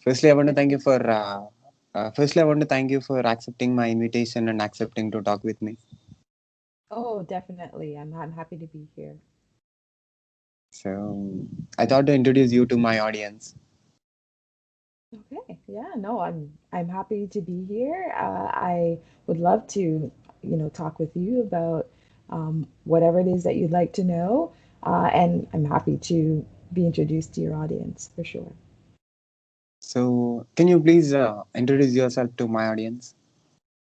Firstly, I want to thank you for accepting my invitation and accepting to talk with me. Oh, definitely. I'm happy to be here. So I thought to introduce you to my audience. Okay. Yeah, no, I'm happy to be here. I would love to, talk with you about whatever it is that you'd like to know. And I'm happy to be introduced to your audience for sure. So can you please introduce yourself to my audience?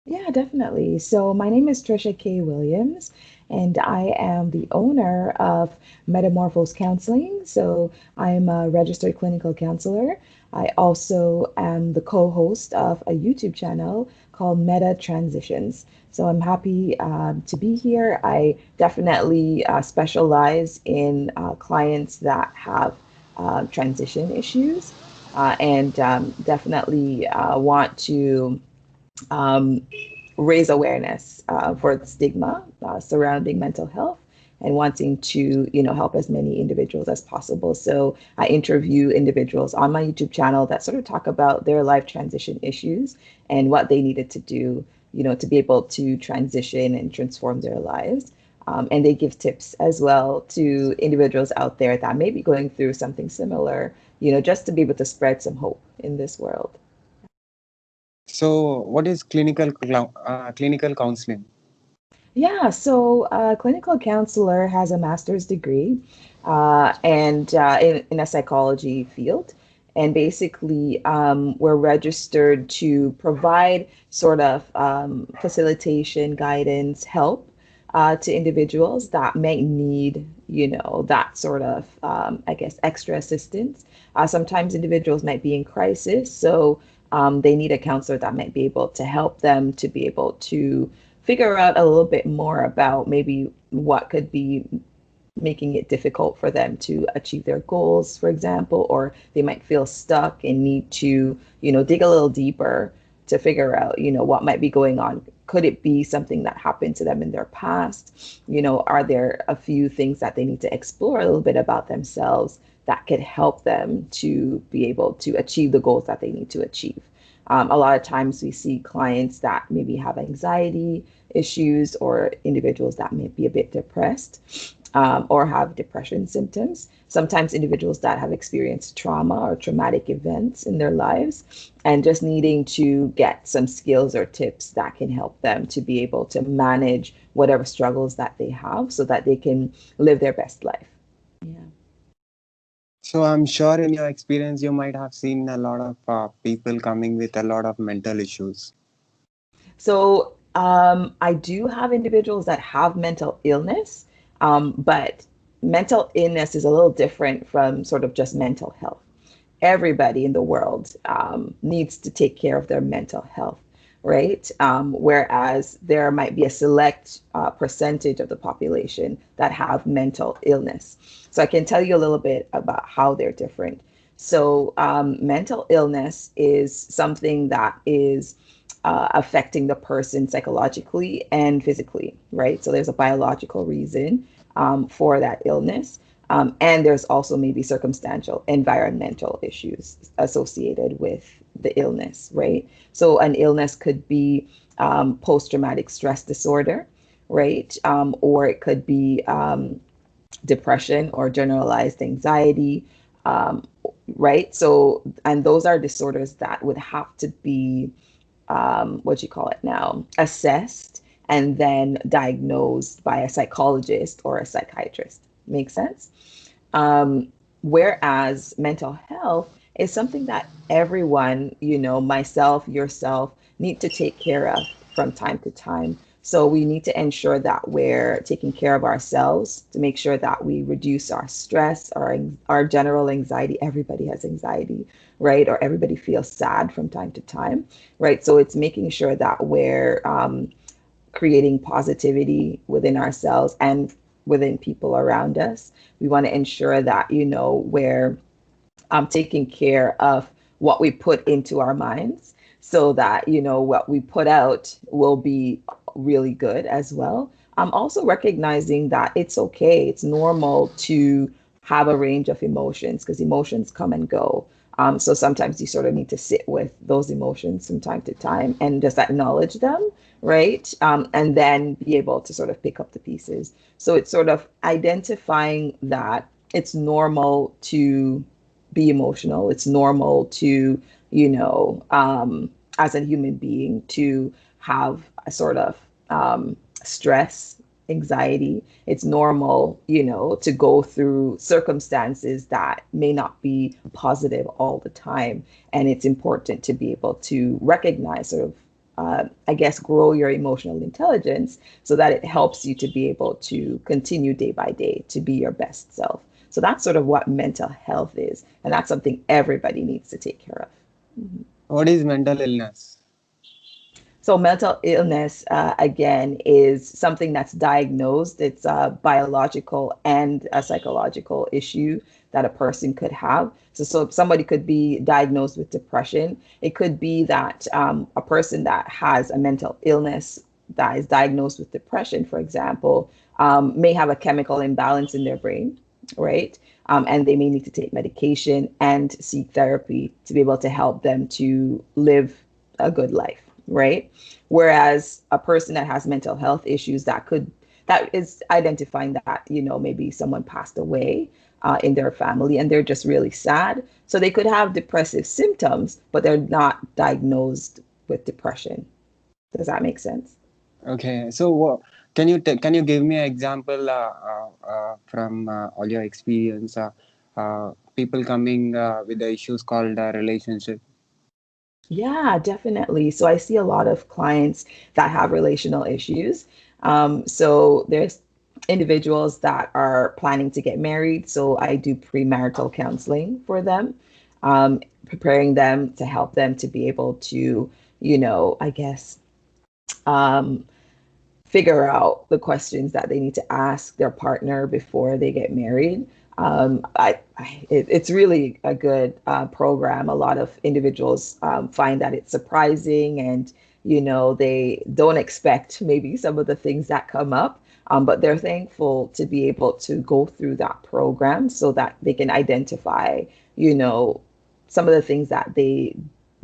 Yeah, definitely. So, my name is Tricia-Kay Williams, and I am the owner of Metamorphose Counseling. So, I'm a registered clinical counselor. I also am the co-host of a YouTube channel called Meta Transitions. So, I'm happy to be here. I definitely specialize in clients that have transition issues, and definitely want to um, raise awareness for the stigma surrounding mental health and wanting to help as many individuals as possible. So I interview individuals on my YouTube channel that sort of talk about their life transition issues and what they needed to do to be able to transition and transform their lives. And they give tips as well to individuals out there that may be going through something similar, just to be able to spread some hope in this world. So what is clinical counseling? Yeah, so a clinical counselor has a master's degree and in a psychology field. And basically, we're registered to provide sort of facilitation, guidance, help to individuals that may need, that sort of, I guess, extra assistance. Sometimes individuals might be in crisis, so they need a counselor that might be able to help them to be able to figure out a little bit more about maybe what could be making it difficult for them to achieve their goals, for example, or they might feel stuck and need to, dig a little deeper to figure out, what might be going on. Could it be something that happened to them in their past? Are there a few things that they need to explore a little bit about themselves that could help them to be able to achieve the goals that they need to achieve? A lot of times we see clients that maybe have anxiety issues or individuals that may be a bit depressed or have depression symptoms. Sometimes individuals that have experienced trauma or traumatic events in their lives and just needing to get some skills or tips that can help them to be able to manage whatever struggles that they have so that they can live their best life. Yeah. So I'm sure in your experience you might have seen a lot of people coming with a lot of mental issues. So I do have individuals that have mental illness, but mental illness is a little different from sort of just mental health. Everybody in the world needs to take care of their mental health, right? Whereas there might be a select percentage of the population that have mental illness. So I can tell you a little bit about how they're different. So mental illness is something that is affecting the person psychologically and physically, right? So there's a biological reason for that illness. And there's also maybe circumstantial environmental issues associated with the illness, right? So an illness could be post traumatic stress disorder, right? Or it could be depression or generalized anxiety, um, right? So, and those are disorders that would have to be what you call it now, assessed and then diagnosed by a psychologist or a psychiatrist. Make sense? Whereas mental health is something that everyone, myself, yourself, need to take care of from time to time. So we need to ensure that we're taking care of ourselves to make sure that we reduce our stress, our general anxiety. Everybody has anxiety, right? Or everybody feels sad from time to time, right? So it's making sure that we're creating positivity within ourselves and within people around us. We want to ensure that, we're taking care of what we put into our minds so that, what we put out will be really good as well. I'm also recognizing that it's okay, it's normal to have a range of emotions because emotions come and go. So sometimes you sort of need to sit with those emotions from time to time and just acknowledge them, right? And then be able to sort of pick up the pieces. So it's sort of identifying that it's normal to be emotional. It's normal to, you know, as a human being, to have a sort of stress, anxiety. It's normal, you know, to go through circumstances that may not be positive all the time. And it's important to be able to recognize sort of I guess, grow your emotional intelligence so that it helps you to be able to continue day by day to be your best self. So that's sort of what mental health is. And that's something everybody needs to take care of. Mhm. What is mental illness? So mental illness, again, is something that's diagnosed. It's a biological and a psychological issue that a person could have. So somebody could be diagnosed with depression. It could be that a person that has a mental illness that is diagnosed with depression, for example, may have a chemical imbalance in their brain, right? And they may need to take medication and seek therapy to be able to help them to live a good life, right? Whereas a person that has mental health issues that is identifying that, you know, maybe someone passed away in their family and they're just really sad. So they could have depressive symptoms, but they're not diagnosed with depression. Does that make sense? Okay, so can you give me an example from all your experience? People coming with the issues called relationship. Yeah, definitely. So I see a lot of clients that have relational issues. So there's individuals that are planning to get married. So I do premarital counseling for them, preparing them to help them to be able to, you know, I guess, um, figure out the questions that they need to ask their partner before they get married. It's really a good program. A lot of individuals find that it's surprising, and you know they don't expect maybe some of the things that come up, but they're thankful to be able to go through that program so that they can identify, you know, some of the things that they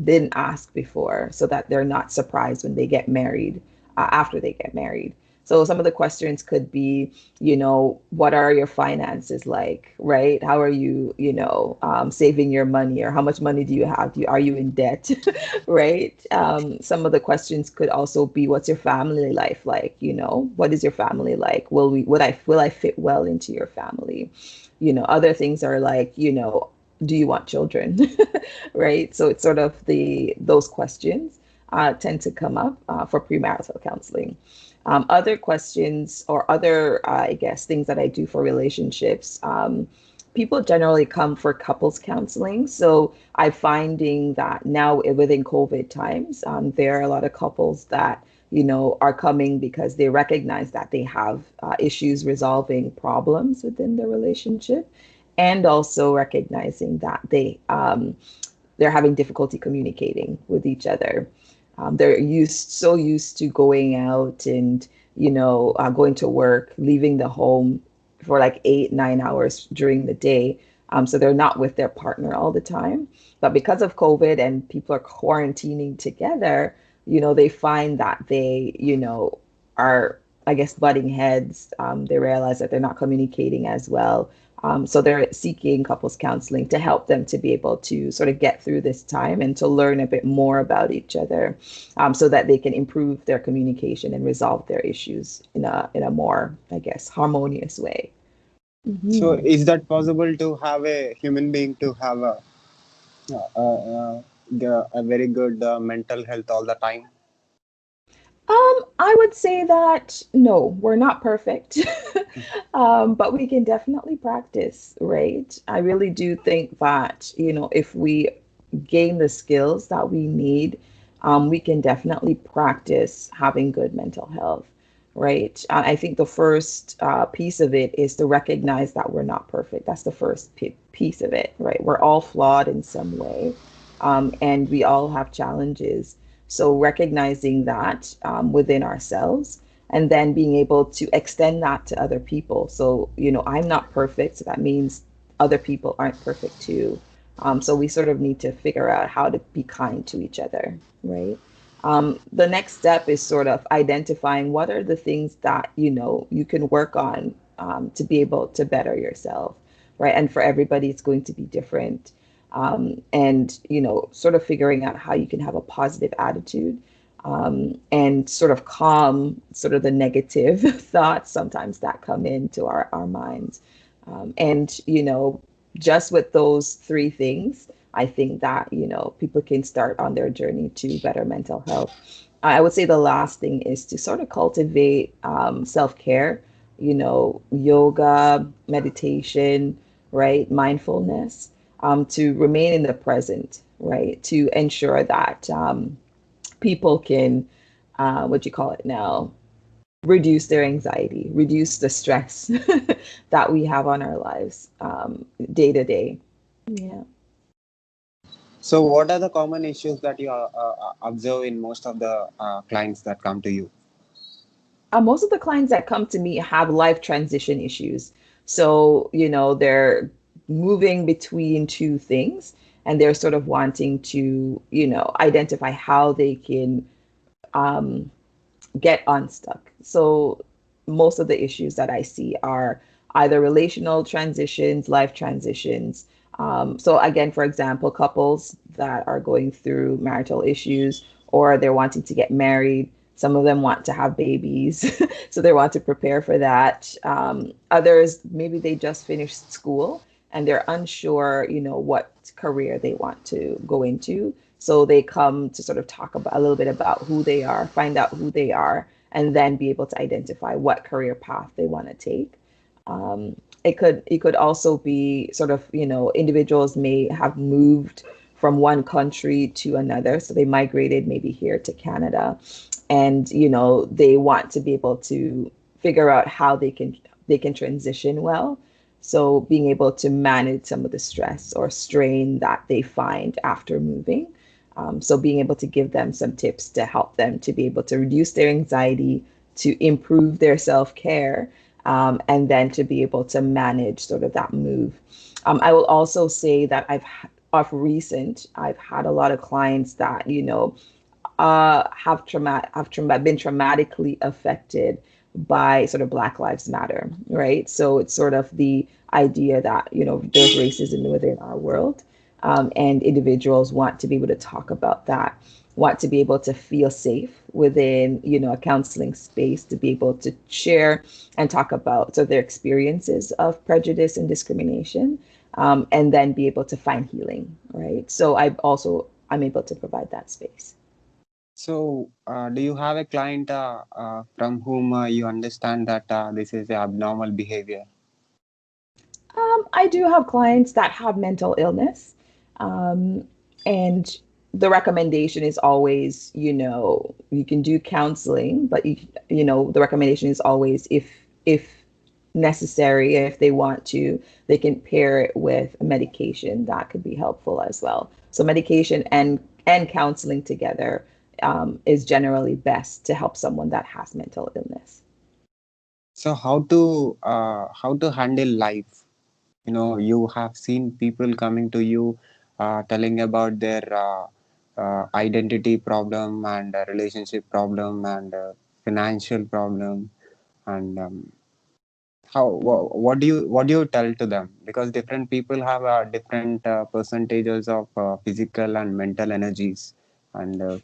didn't ask before, so that they're not surprised when they get married after they get married. So some of the questions could be, you know, what are your finances like, right? How are you, you know, saving your money, or how much money do you have? Are you in debt, right? Some of the questions could also be, what's your family life like? You know, what is your family like? Will I fit well into your family? You know, other things are like, you know, do you want children, right? So it's sort of those questions tend to come up for premarital counseling. Other questions or other, I guess, things that I do for relationships. People generally come for couples counseling. So I'm finding that now within COVID times, there are a lot of couples that, you know, are coming because they recognize that they have issues resolving problems within their relationship, and also recognizing that they're having difficulty communicating with each other. They're so used to going out and, you know, going to work, leaving the home for like 8, 9 hours during the day. So they're not with their partner all the time. But because of COVID and people are quarantining together, you know, they find that they, you know, are, I guess, butting heads. They realize that they're not communicating as well. So they're seeking couples counseling to help them to be able to sort of get through this time and to learn a bit more about each other, so that they can improve their communication and resolve their issues in a more, I guess, harmonious way. So Mhm. is that possible to have a human being to have a very good mental health all the time? I would say that no, we're not perfect, but we can definitely practice, right? I really do think that, you know, if we gain the skills that we need, we can definitely practice having good mental health, right? I think the first piece of it is to recognize that we're not perfect. That's the first piece of it, right? We're all flawed in some way, and we all have challenges. So recognizing that within ourselves, and then being able to extend that to other people. So, you know, I'm not perfect. So that means other people aren't perfect too, So we sort of need to figure out how to be kind to each other, right? The next step is sort of identifying what are the things that you can work on to be able to better yourself, right? And for everybody, it's going to be different. And sort of figuring out how you can have a positive attitude and sort of calm sort of the negative thoughts sometimes that come into our minds. And just with those three things, I think that people can start on their journey to better mental health. I would say the last thing is to sort of cultivate self-care, yoga, meditation, right, mindfulness, to remain in the present, right, to ensure that people can, what do you call it now, reduce their anxiety, reduce the stress that we have on our lives day to day. Yeah. So, what are the common issues that you observe in most of the clients that come to you? Most of the clients that come to me have life transition issues. So, they're moving between two things and they're sort of wanting to, identify how they can um, get unstuck. So most of the issues that I see are either relational transitions, life transitions. So again, for example, couples that are going through marital issues or they're wanting to get married. Some of them want to have babies, so they want to prepare for that. Others, maybe they just finished school and they're unsure, what career they want to go into. So they come to sort of talk about a little bit about who they are, find out who they are, and then be able to identify what career path they want to take. It could also be sort of individuals may have moved from one country to another, so they migrated maybe here to Canada, and they want to be able to figure out how they can transition well. So being able to manage some of the stress or strain that they find after moving. So being able to give them some tips to help them to be able to reduce their anxiety, to improve their self-care, and then to be able to manage sort of that move. I will also say that of recent, I've had a lot of clients that, been traumatically affected by sort of Black Lives Matter, right? So it's sort of the idea that there's racism within our world, and individuals want to be able to talk about that, want to be able to feel safe within a counseling space to be able to share and talk about their experiences of prejudice and discrimination, and then be able to find healing, right? So I'm able to provide that space. So, do you have a client from whom you understand that this is a abnormal behavior? I do have clients that have mental illness, um, and the recommendation is always, you can do counseling, but the recommendation is always if necessary, if they want to, they can pair it with a medication that could be helpful as well. So medication and counseling together is generally best to help someone that has mental illness. So, how to handle life? You have seen people coming to you telling about their identity problem and relationship problem and financial problem and what do you tell to them, because different people have different percentages of physical and mental energies and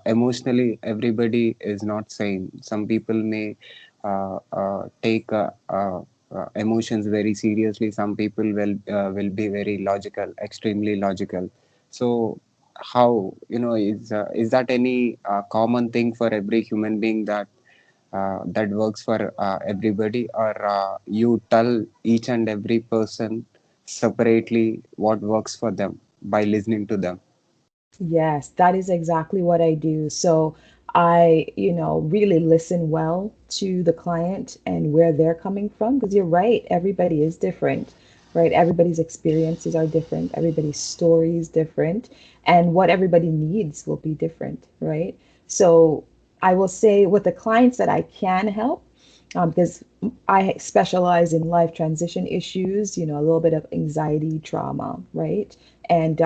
emotionally everybody is not same. Some people may take emotions very seriously. Some people will be very logical, extremely logical. So how, is that any common thing for every human being that that works for everybody, or you tell each and every person separately what works for them by listening to them? Yes, that is exactly what I do. So I, really listen well to the client and where they're coming from, because you're right, everybody is different, right? Everybody's experiences are different, everybody's story is different, and what everybody needs will be different, right? So I will say with the clients that I can help, because I specialize in life transition issues, a little bit of anxiety, trauma, right? And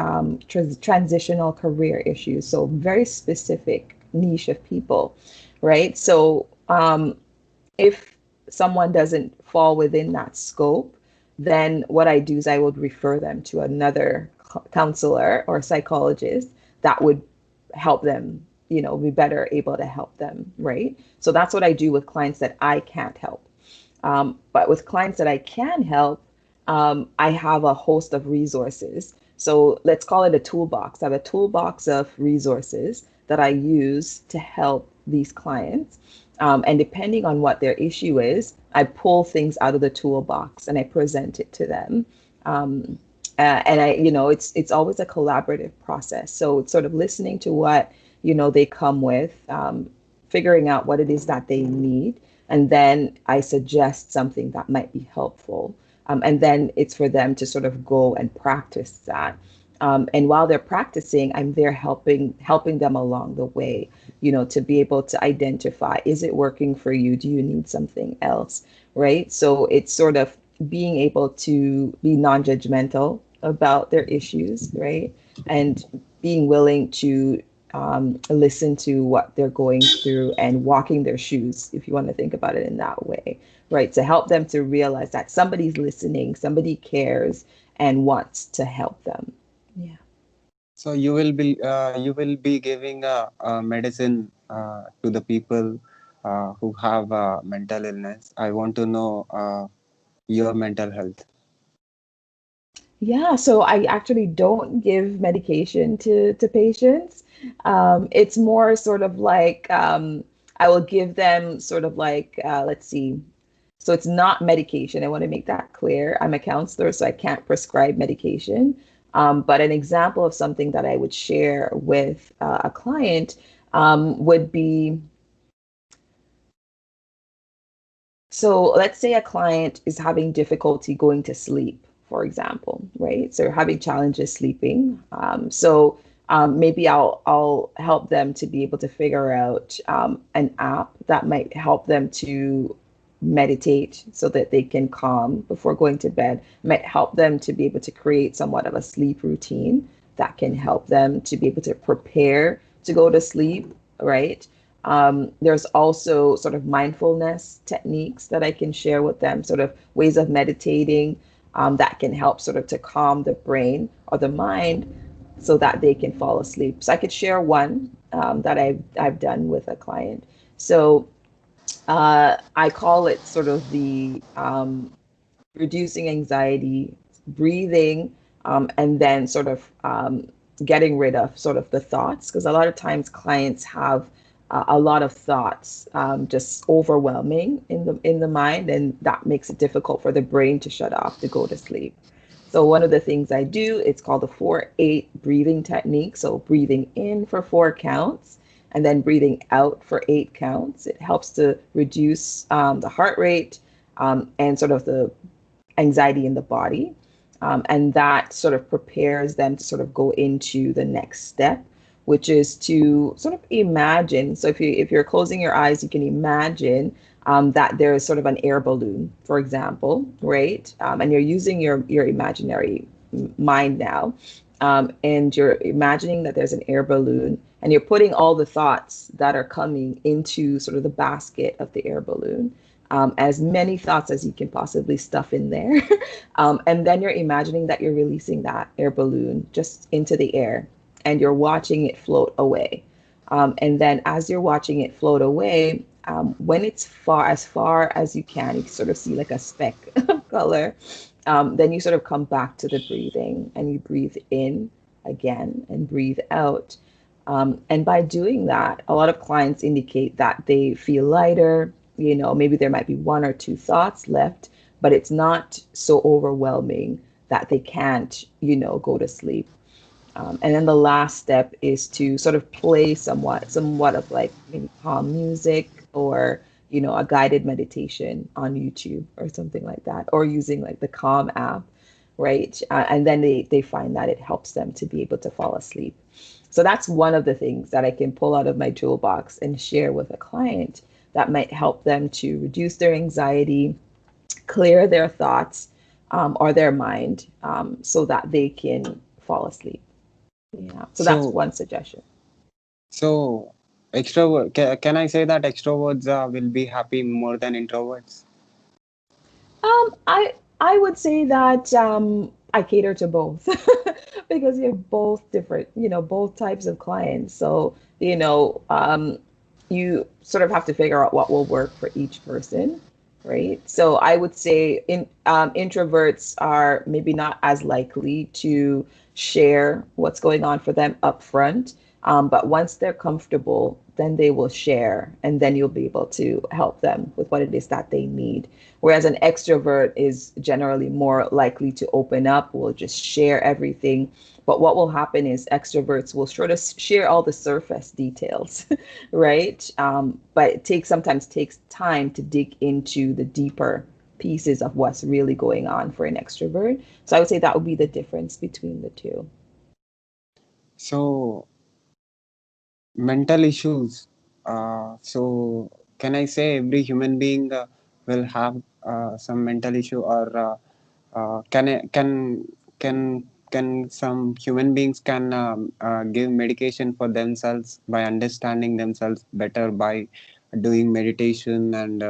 transitional career issues. So very specific niche of people, right? So if someone doesn't fall within that scope, then what I do is I would refer them to another counselor or psychologist that would help them, be better able to help them, right? So that's what I do with clients that I can't help. But with clients that I can help, I have a host of resources. So let's call it a toolbox. I have a toolbox of resources that I use to help these clients. And depending on what their issue is, I pull things out of the toolbox and I present it to them. Um, and it's always a collaborative process. So it's sort of listening to what they come with, figuring out what it is that they need, and then I suggest something that might be helpful. And then it's for them to sort of go and practice that. And while they're practicing, I'm there helping them along the way, to be able to identify, is it working for you? Do you need something else? Right? So it's sort of being able to be non-judgmental about their issues, right? And being willing to listen to what they're going through and walking their shoes, if you want to think about it in that way, right? To help them to realize that somebody's listening, somebody cares and wants to help them. Yeah. So you will be giving a medicine to the people who have mental illness. I want to know your mental health. Yeah, so I actually don't give medication to patients. It's more sort of like I will give them sort of like, let's see. So it's not medication. I want to make that clear. I'm a counselor, so I can't prescribe medication. But an example of something that I would share with a client would be, so let's say a client is having difficulty going to sleep, for example, right? So having challenges sleeping. Maybe I'll help them to be able to figure out an app that might help them to meditate so that they can calm before going to bed. Might help them to be able to create somewhat of a sleep routine that can help them to be able to prepare to go to sleep, right? There's also sort of mindfulness techniques that I can share with them, sort of ways of meditating that can help sort of to calm the brain or the mind so that they can fall asleep. So I could share one that I've done with a client. So I call it sort of the reducing anxiety, breathing, and then sort of getting rid of sort of the thoughts. Because a lot of times clients have a lot of thoughts just overwhelming in the mind, and that makes it difficult for the brain to shut off to go to sleep. So one of the things I do, it's called the 4-8 breathing technique. So breathing in for 4 counts and then breathing out for 8 counts. It helps to reduce the heart rate and sort of the anxiety in the body. And that sort of prepares them to sort of go into the next step, which is to sort of imagine. So if you're closing your eyes, you can imagine that there is sort of an air balloon, for example, right? And you're using your imaginary mind now, and you're imagining that there's an air balloon, and you're putting all the thoughts that are coming into sort of the basket of the air balloon. As many thoughts as you can possibly stuff in there. And then you're imagining that you're releasing that air balloon just into the air and you're watching it float away. And then as you're watching it float away, when it's as far as you can, you sort of see like a speck of color. Then you sort of come back to the breathing and you breathe in again and breathe out. And by doing that, a lot of clients indicate that they feel lighter. Maybe there might be 1 or 2 thoughts left, but it's not so overwhelming that they can't, go to sleep. And then the last step is to sort of play somewhat of like maybe calm music or, a guided meditation on YouTube or something like that, or using like the Calm app, right? And then they find that it helps them to be able to fall asleep. So that's one of the things that I can pull out of my toolbox and share with a client. that might help them to reduce their anxiety, clear their thoughts, or their mind, so that they can fall asleep. Yeah, so that's So one suggestion. so extrovert. Can I say that extroverts will be happy more than introverts? I would say that I cater to both because you have both different, both types of clients. So, you sort of have to figure out what will work for each person, right? So I would say introverts are maybe not as likely to share what's going on for them up front. But once they're comfortable, then they will share, and then you'll be able to help them with what it is that they need. Whereas an extrovert is generally more likely to open up, will just share everything. But what will happen is extroverts will sort of share all the surface details, right? But sometimes takes time to dig into the deeper pieces of what's really going on for an extrovert. So I would say that would be the difference between the two. So mental issues. So can I say every human being will have some mental issue, or can some human beings can give medication for themselves by understanding themselves better by doing meditation and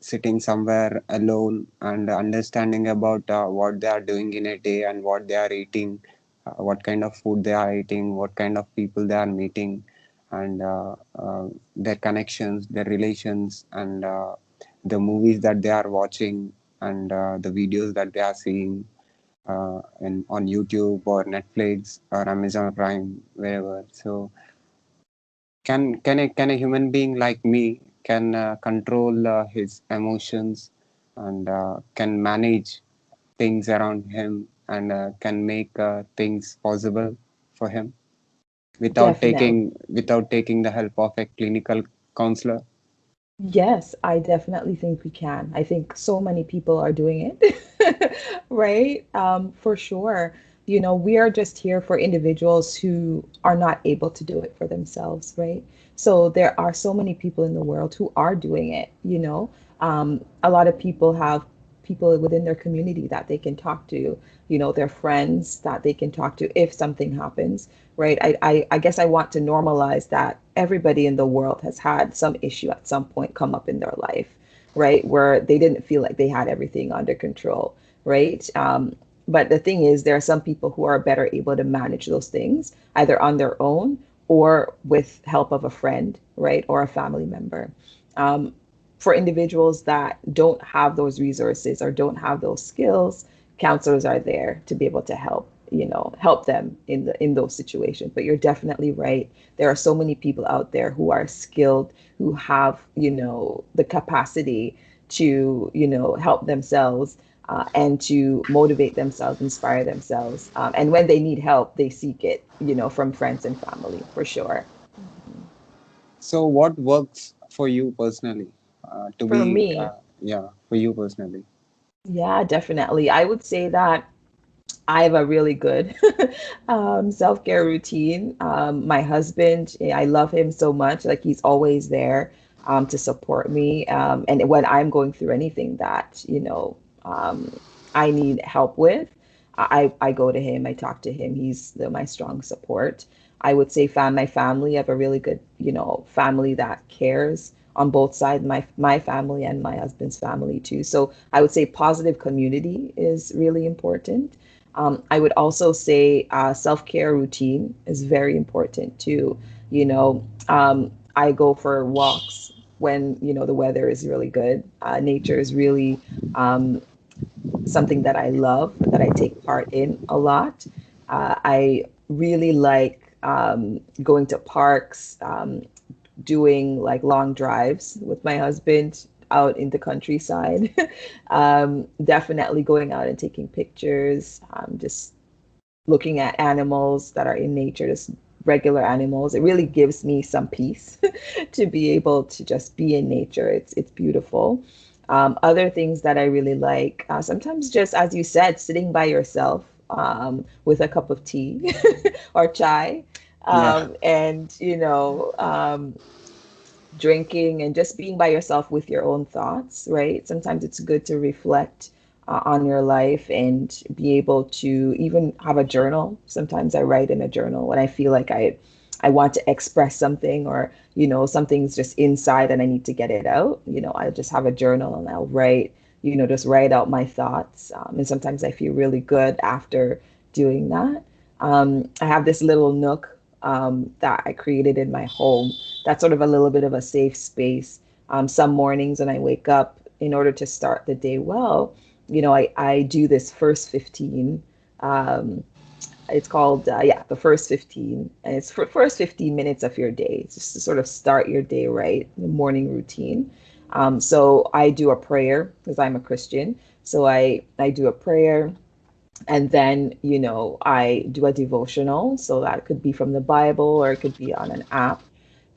sitting somewhere alone and understanding about what they are doing in a day and what they are eating, what kind of food they are eating, what kind of people they are meeting, and their connections, their relations, and the movies that they are watching, and the videos that they are seeing on YouTube or Netflix or Amazon Prime, wherever. So can a human being like me can control his emotions and can manage things around him and can make things possible for him Definitely. without taking the help of a clinical counselor? Yes, I definitely think we can. I think so many people are doing it, right? For sure. We are just here for individuals who are not able to do it for themselves, right? So there are so many people in the world who are doing it. A lot of people have people within their community that they can talk to, their friends that they can talk to if something happens, right? I guess I want to normalize that everybody in the world has had some issue at some point come up in their life, right? Where they didn't feel like they had everything under control, right? But the thing is, there are some people who are better able to manage those things either on their own or with help of a friend, right? Or a family member. Um, for individuals that don't have those resources or don't have those skills, counselors are there to be able to help them in those situations. But you're definitely right. There are so many people out there who are skilled, who have the capacity to help themselves, and to motivate themselves, inspire themselves, and when they need help, they seek it from friends and family, for sure. Mhm. So what works for you personally to For be me, yeah, for you personally? yeah, definitely. I would say that I have a really good self-care routine. My husband, I love him so much. Like he's always there to support me. And when I'm going through anything that, I need help with, I go to him, I talk to him. He's my strong support. I would say my family, I have a really good, family that cares on both sides, my family and my husband's family too. So I would say positive community is really important. I would also say self-care routine is very important too. I go for walks when the weather is really good. Nature is really something that I love, that I take part in a lot. I really like going to parks, doing like long drives with my husband out in the countryside. Definitely going out and taking pictures, just looking at animals that are in nature, just regular animals. It really gives me some peace to be able to just be in nature. It's beautiful. Other things that I really like, sometimes just as you said, sitting by yourself with a cup of tea or chai, Yeah. and drinking and just being by yourself with your own thoughts, right? Sometimes it's good to reflect on your life and be able to even have a journal. Sometimes I write in a journal when I feel like I want to express something, or something's just inside and I need to get it out. I just have a journal and I'll write, just write out my thoughts. And sometimes I feel really good after doing that. I have this little nook that I created in my home. That's sort of a little bit of a safe space. Some mornings when I wake up, in order to start the day well, I do this first 15. Um, it's called, yeah, the first 15. And it's for first 15 minutes of your day. It's just to sort of start your day right, the morning routine. So I do a prayer because I'm a Christian. So I do a prayer, and then I do a devotional, so that could be from the Bible or it could be on an app.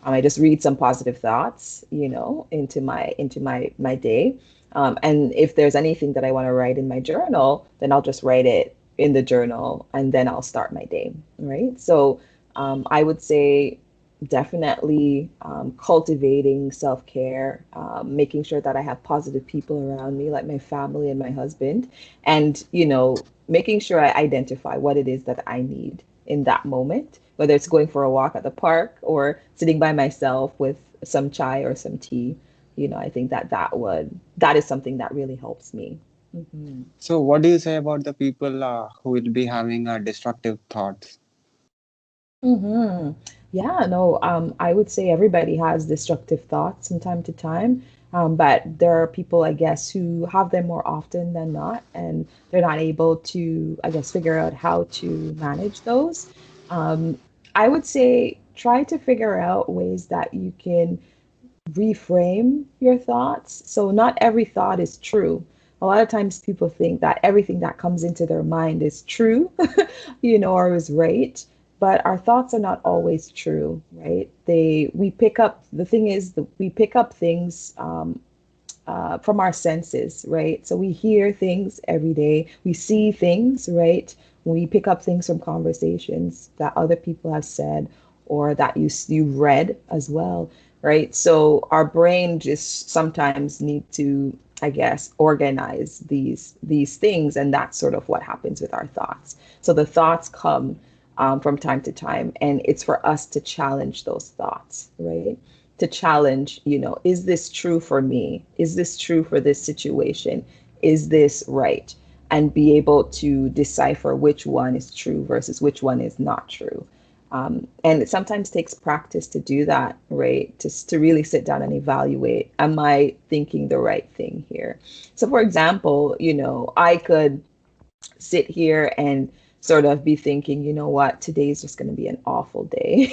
I just read some positive thoughts into my day. And if there's anything that I want to write in my journal, then I'll just write it in the journal and then I'll start my day, right? So I would say definitely cultivating self-care, making sure that I have positive people around me, like my family and my husband, and making sure I identify what it is that I need in that moment, whether it's going for a walk at the park or sitting by myself with some chai or some tea. I think that is something that really helps me. Hmm. So, what do you say about the people who will be having destructive thoughts? Hmm. Yeah, no, I would say everybody has destructive thoughts from time to time, but there are people, I guess, who have them more often than not, and they're not able to, I guess, figure out how to manage those. Um, I would say try to figure out ways that you can reframe your thoughts. So not every thought is true. A lot of times people think that everything that comes into their mind is true, or is right. But our thoughts are not always true, right? We pick up, the thing is that we pick up things from our senses, right? So we hear things every day, we see things, right? We pick up things from conversations that other people have said or that you read as well, right? So our brain just sometimes need to, I guess, organize these things, and that's sort of what happens with our thoughts. So the thoughts come from time to time, and it's for us to challenge those thoughts, right? To challenge, is this true for me? Is this true for this situation? Is this right? And be able to decipher which one is true versus which one is not true. And it sometimes takes practice to do that, right? To really sit down and evaluate, am I thinking the right thing here? So, for example, I could sit here and sort of be thinking, you know what, today is just going to be an awful day,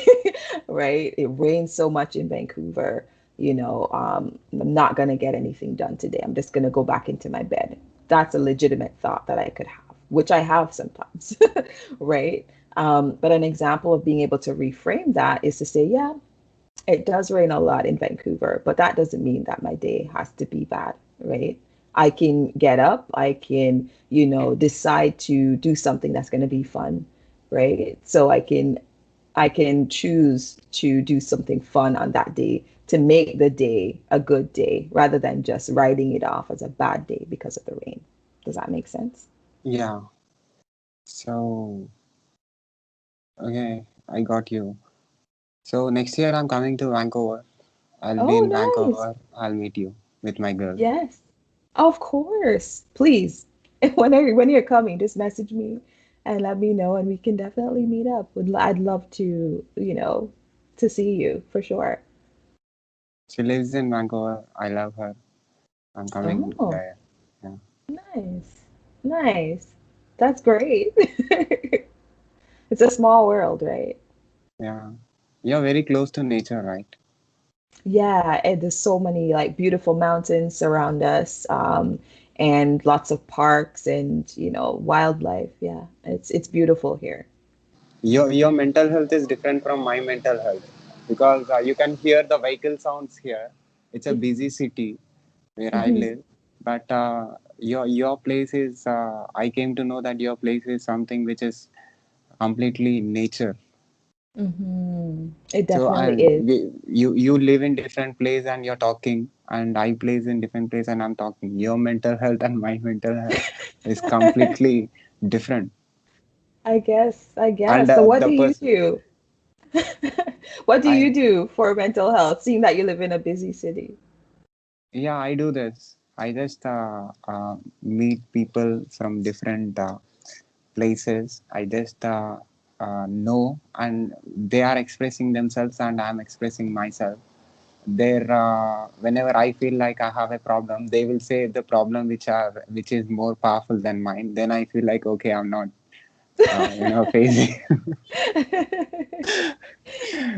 right? It rains so much in Vancouver. I'm not going to get anything done today. I'm just going to go back into my bed. That's a legitimate thought that I could have, which I have sometimes, right? But an example of being able to reframe that is to say, yeah, it does rain a lot in Vancouver, but that doesn't mean that my day has to be bad, right? I can get up, I can, decide to do something that's going to be fun, right? So I can choose to do something fun on that day to make the day a good day rather than just writing it off as a bad day because of the rain. Does that make sense? Yeah. So, okay, I got you. So, next year I'm coming to Vancouver. I'll be Oh, in nice. Vancouver. I'll meet you with my girl. Yes. Of course. Please. When you're coming, just message me and let me know and we can definitely meet up. I'd love to see you for sure. She lives in Vancouver. I love her. I'm coming Oh, there. Yeah. nice. Nice. That's great. It's a small world, right? Yeah. You're very close to nature, right? Yeah, and there's so many like beautiful mountains surround us, and lots of parks and wildlife. Yeah, it's beautiful here. Your mental health is different from my mental health because you can hear the vehicle sounds here. It's a busy city where I Hmm. live, but your place is. I came to know that your place is something which is completely nature. It So definitely and is. you live in different place and you're talking, and I plays in different place and I'm talking. Your mental health and my mental health is completely different. I And guess. So what the do you person, do? What do I you do for mental health, seeing that you live in a busy city? yeah, I do this. I just meet people from different places. I just know, and they are expressing themselves, and I'm expressing myself. There, whenever I feel like I have a problem, they will say the problem which is more powerful than mine. Then I feel like okay, I'm not, facing.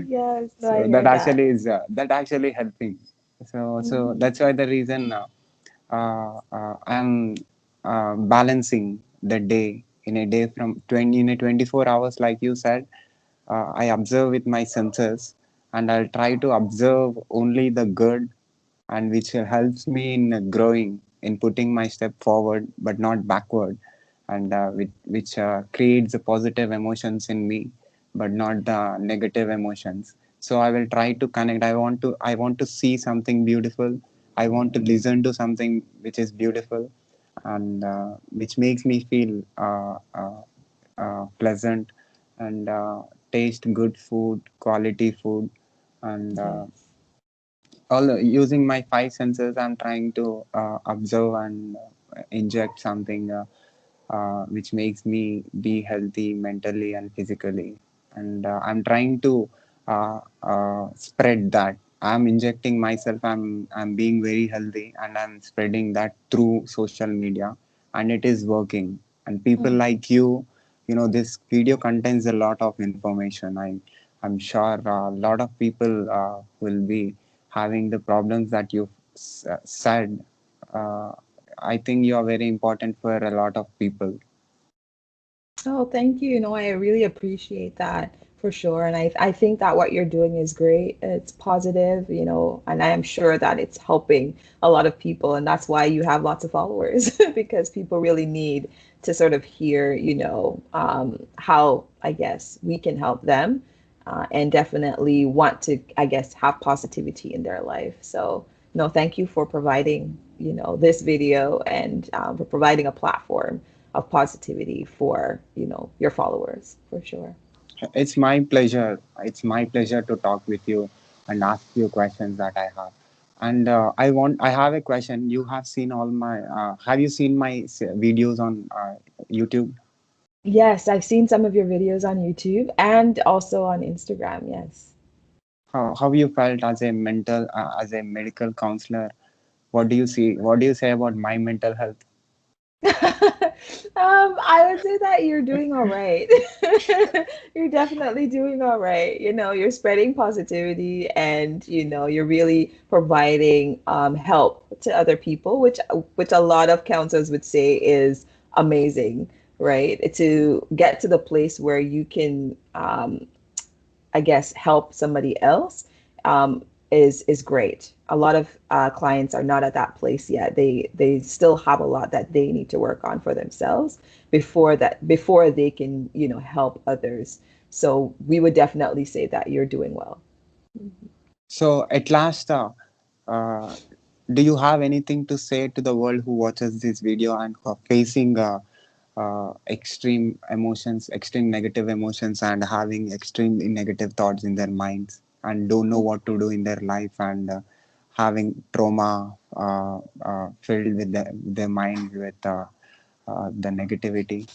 Yes, no, I So hear that. that actually helping. So Mhm. that's why the reason I'm balancing the day in a day from 20 in a 24 hours, like you said. I observe with my senses, and I'll try to observe only the good, and which helps me in growing, in putting my step forward but not backward, and which creates the positive emotions in me but not the negative emotions. So I will try to connect. I want to see something beautiful. I want to listen to something which is beautiful, and which makes me feel pleasant, and taste good food, quality food, and Yes. all using my five senses. I'm trying to observe and inject something which makes me be healthy mentally and physically, and I'm trying to spread that. I'm injecting myself. I'm being very healthy, and I'm spreading that through social media, and it is working. And people Mhm. like you, this video contains a lot of information. I'm sure a lot of people will be having the problems that you said. uh, I think you are very important for a lot of people. Oh, thank you. No, I really appreciate that for sure. And I think that what you're doing is great. It's positive, and I am sure that it's helping a lot of people. And that's why you have lots of followers because people really need to sort of hear, how I guess we can help them and definitely want to, I guess, have positivity in their life. So, no, thank you for providing, this video and for providing a platform of positivity for your followers for sure. It's my pleasure. It's my pleasure to talk with you and ask you questions that I have. And I have a question. You have seen all my, have you seen my videos on YouTube? Yes, I've seen some of your videos on YouTube and also on Instagram. Yes. How you felt as a as a medical counselor? What do you see? What do you say about my mental health? I would say that you're doing all right. You're definitely doing all right. You're spreading positivity and you're really providing help to other people, which a lot of counselors would say is amazing, right? To get to the place where you can I guess, help somebody else is great. A lot of clients are not at that place yet. They still have a lot that they need to work on for themselves before they can help others. So we would definitely say that you're doing well. So at last, uh, do you have anything to say to the world who watches this video and who are facing extreme emotions, extreme negative emotions, and having extremely negative thoughts in their minds, and don't know what to do in their life, and having trauma filled with their mind with the negativity?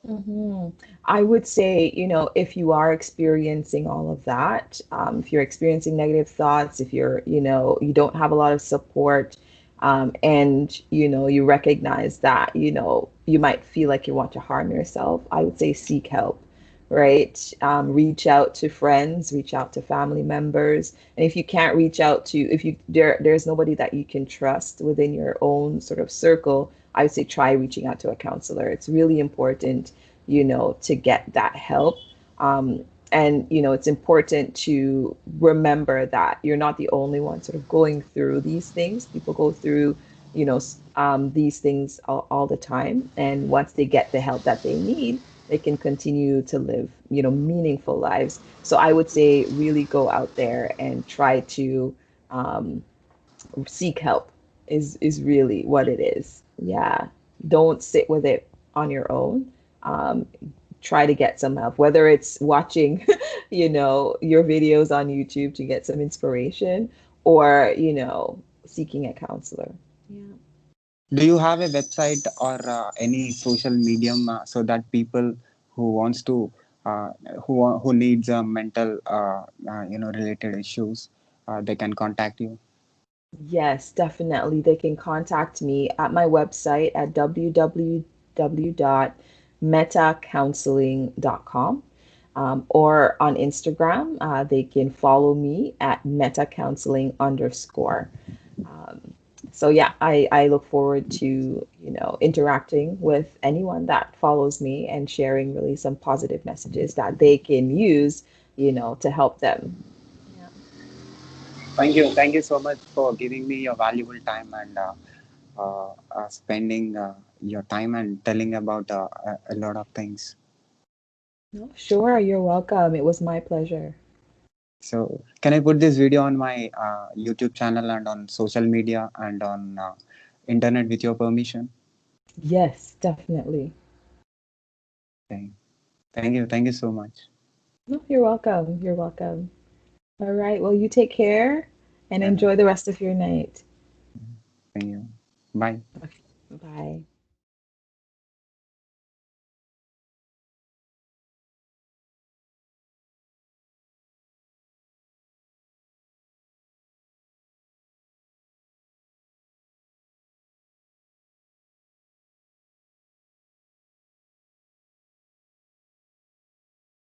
hmm I would say, if you are experiencing all of that, if you're experiencing negative thoughts, if you don't have a lot of support, and, you recognize that, you might feel like you want to harm yourself, I would say seek help, right? Reach out to friends, reach out to family members. And if you can't reach out to, if there's nobody that you can trust within your own sort of circle, I would say try reaching out to a counselor. It's really important, to get that help. And it's important to remember that you're not the only one sort of going through these things. People go through, these things all the time. And once they get the help that they need, they can continue to live, meaningful lives. So I would say really go out there and try to um, seek help is really what it is. Yeah. Don't sit with it on your own. Um, Try to get some help, whether it's watching, your videos on YouTube to get some inspiration or, seeking a counselor. Yeah. Do you have a website or any social medium so that people who wants to uh, who needs mental related issues they can contact you? Yes, definitely. They can contact me at my website at www.metacounseling.com, or on Instagram. They can follow me at metacounseling underscore. Um, so yeah, I look forward to, interacting with anyone that follows me and sharing really some positive messages that they can use, to help them. Yeah. Thank you so much for giving me your valuable time and spending your time and telling about a lot of things. No, sure, you're welcome. It was my pleasure. So, can I put this video on my YouTube channel and on social media and on internet with your permission? Yes, definitely. Okay. Thank you so much. No, you're welcome. You're welcome. All right. Well, you take care and Yeah, enjoy the rest of your night. thank you. Bye. Okay. Bye.